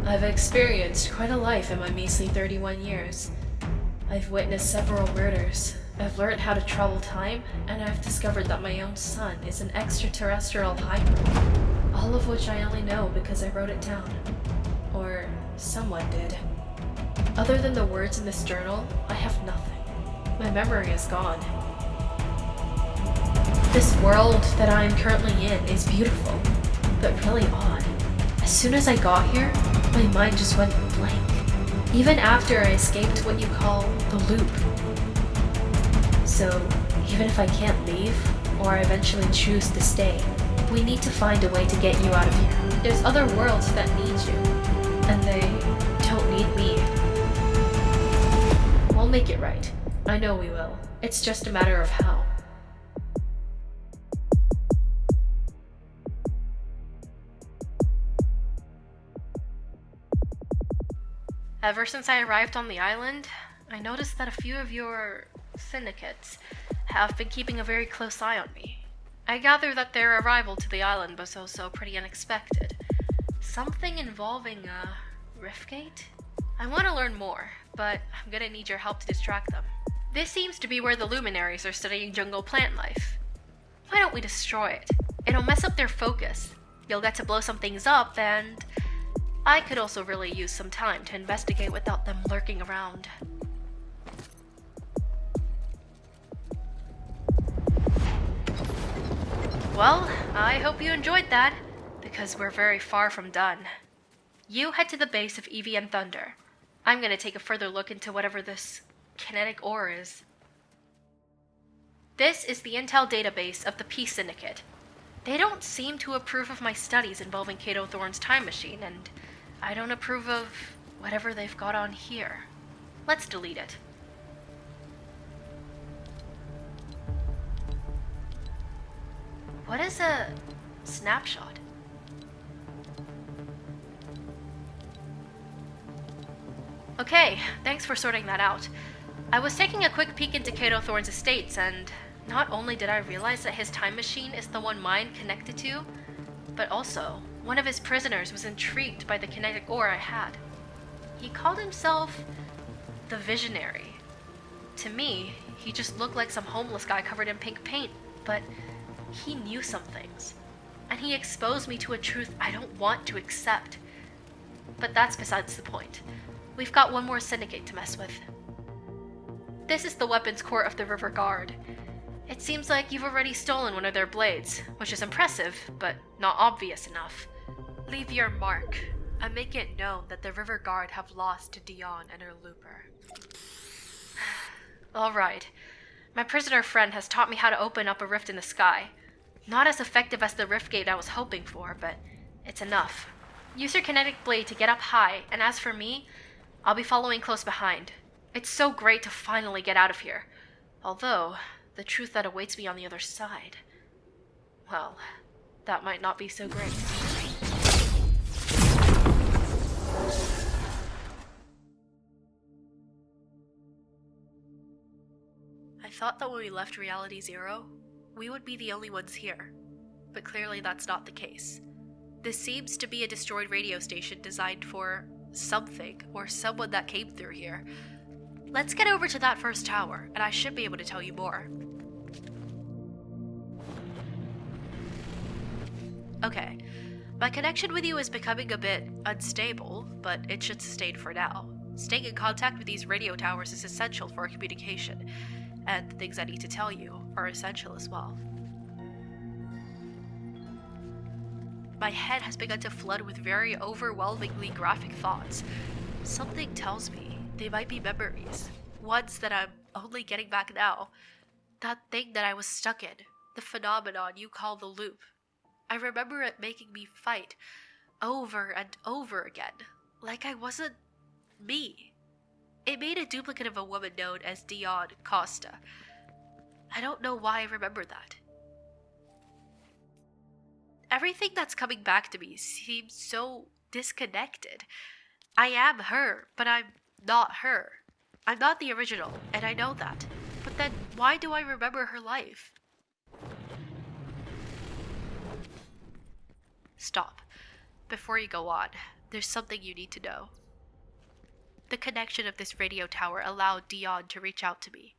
I've experienced quite a life in my measly 31 years. I've witnessed several murders, I've learned how to travel time, and I've discovered that my own son is an extraterrestrial hybrid. All of which I only know because I wrote it down. Or someone did. Other than the words in this journal, I have nothing. My memory is gone. This world that I am currently in is beautiful, but really odd. As soon as I got here, my mind just went blank. Even after I escaped what you call the loop. So, even if I can't leave, or I eventually choose to stay, we need to find a way to get you out of here. There's other worlds that need you, and they don't need me. We'll make it right. I know we will. It's just a matter of how. Ever since I arrived on the island, I noticed that a few of your syndicates have been keeping a very close eye on me. I gather that their arrival to the island was also pretty unexpected. Something involving a riftgate? I want to learn more, but I'm gonna need your help to distract them. This seems to be where the luminaries are studying jungle plant life. Why don't we destroy it? It'll mess up their focus. You'll get to blow some things up, and I could also really use some time to investigate without them lurking around. Well, I hope you enjoyed that, because we're very far from done. You head to the base of Evie and Thunder. I'm gonna take a further look into whatever this kinetic ore is. This is the intel database of the Peace Syndicate. They don't seem to approve of my studies involving Cato Thorne's time machine, and I don't approve of whatever they've got on here. Let's delete it. What is a snapshot? Okay, thanks for sorting that out. I was taking a quick peek into Cato Thorne's estates, and not only did I realize that his time machine is the one mine connected to, but also one of his prisoners was intrigued by the kinetic ore I had. He called himself the Visionary. To me, he just looked like some homeless guy covered in pink paint, but he knew some things, and he exposed me to a truth I don't want to accept. But that's besides the point. We've got one more syndicate to mess with. This is the weapons court of the River Guard. It seems like you've already stolen one of their blades, which is impressive, but not obvious enough. Leave your mark, and make it known that the River Guard have lost to Dion and her looper. Alright. My prisoner friend has taught me how to open up a rift in the sky. Not as effective as the rift gate I was hoping for, but it's enough. Use your kinetic blade to get up high, and as for me, I'll be following close behind. It's so great to finally get out of here. Although, the truth that awaits me on the other side, well, that might not be so great. I thought that when we left Reality Zero, we would be the only ones here, but clearly that's not the case. This seems to be a destroyed radio station designed for something or someone that came through here. Let's get over to that first tower, and I should be able to tell you more. Okay, my connection with you is becoming a bit unstable, but it should sustain for now. Staying in contact with these radio towers is essential for our communication, and the things I need to tell you are essential as well. My head has begun to flood with very overwhelmingly graphic thoughts. Something tells me they might be memories, ones that I'm only getting back now. That thing that I was stuck in, the phenomenon you call the loop. I remember it making me fight over and over again, like I wasn't me. It made a duplicate of a woman known as Dion Costa. I don't know why I remember that. Everything that's coming back to me seems so disconnected. I am her, but I'm not her. I'm not the original, and I know that. But then, why do I remember her life? Stop. Before you go on, there's something you need to know. The connection of this radio tower allowed Dion to reach out to me.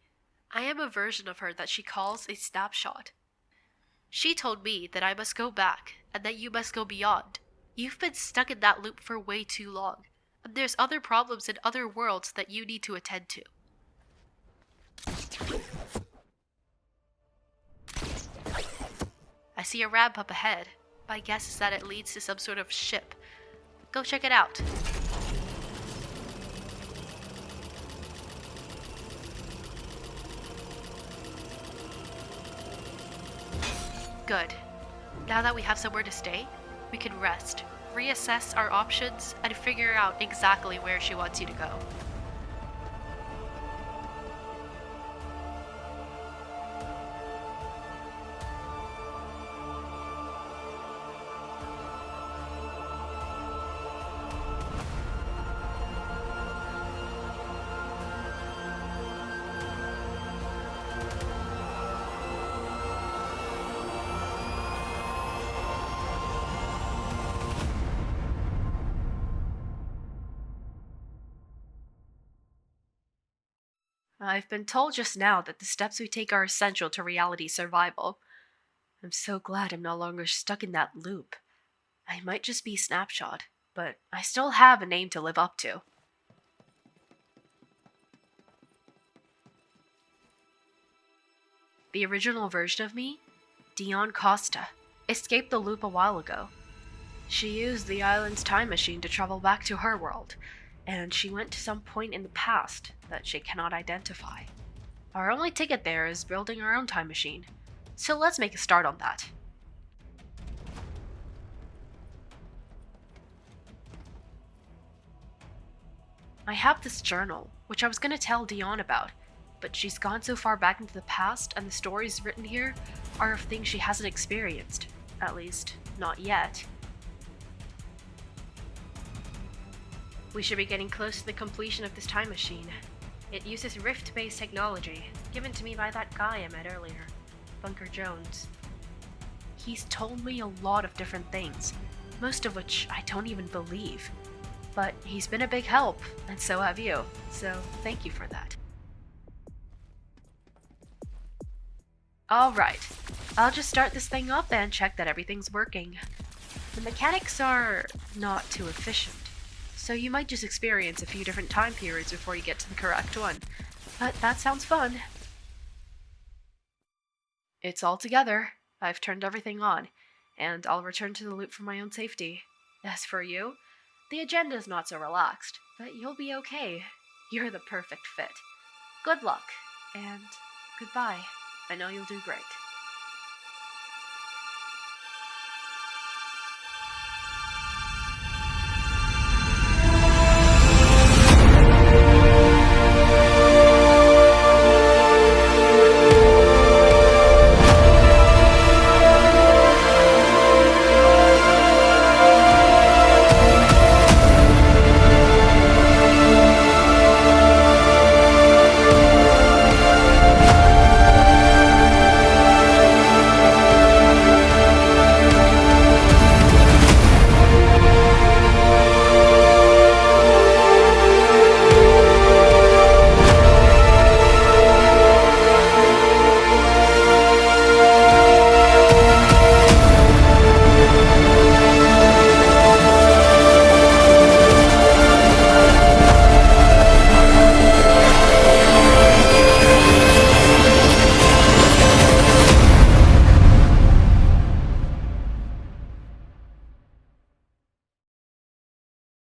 I am a version of her that she calls a snapshot. She told me that I must go back and that you must go beyond. You've been stuck in that loop for way too long, and there's other problems in other worlds that you need to attend to. I see a ramp up ahead. My guess is that it leads to some sort of ship. Go check it out. Good. Now that we have somewhere to stay, we can rest, reassess our options, and figure out exactly where she wants you to go. I've been told just now that the steps we take are essential to reality survival. I'm so glad I'm no longer stuck in that loop. I might just be Snapshot, but I still have a name to live up to. The original version of me, Dion Costa, escaped the loop a while ago. She used the island's time machine to travel back to her world, and she went to some point in the past that she cannot identify. Our only ticket there is building our own time machine, so let's make a start on that. I have this journal, which I was going to tell Dion about, but she's gone so far back into the past, and the stories written here are of things she hasn't experienced. At least, not yet. We should be getting close to the completion of this time machine. It uses rift-based technology, given to me by that guy I met earlier, Bunker Jones. He's told me a lot of different things, most of which I don't even believe. But he's been a big help, and so have you, so thank you for that. Alright, I'll just start this thing up and check that everything's working. The mechanics are not too efficient, so you might just experience a few different time periods before you get to the correct one. But that sounds fun. It's all together. I've turned everything on, and I'll return to the loop for my own safety. As for you, the agenda's not so relaxed, but you'll be okay. You're the perfect fit. Good luck, and goodbye. I know you'll do great.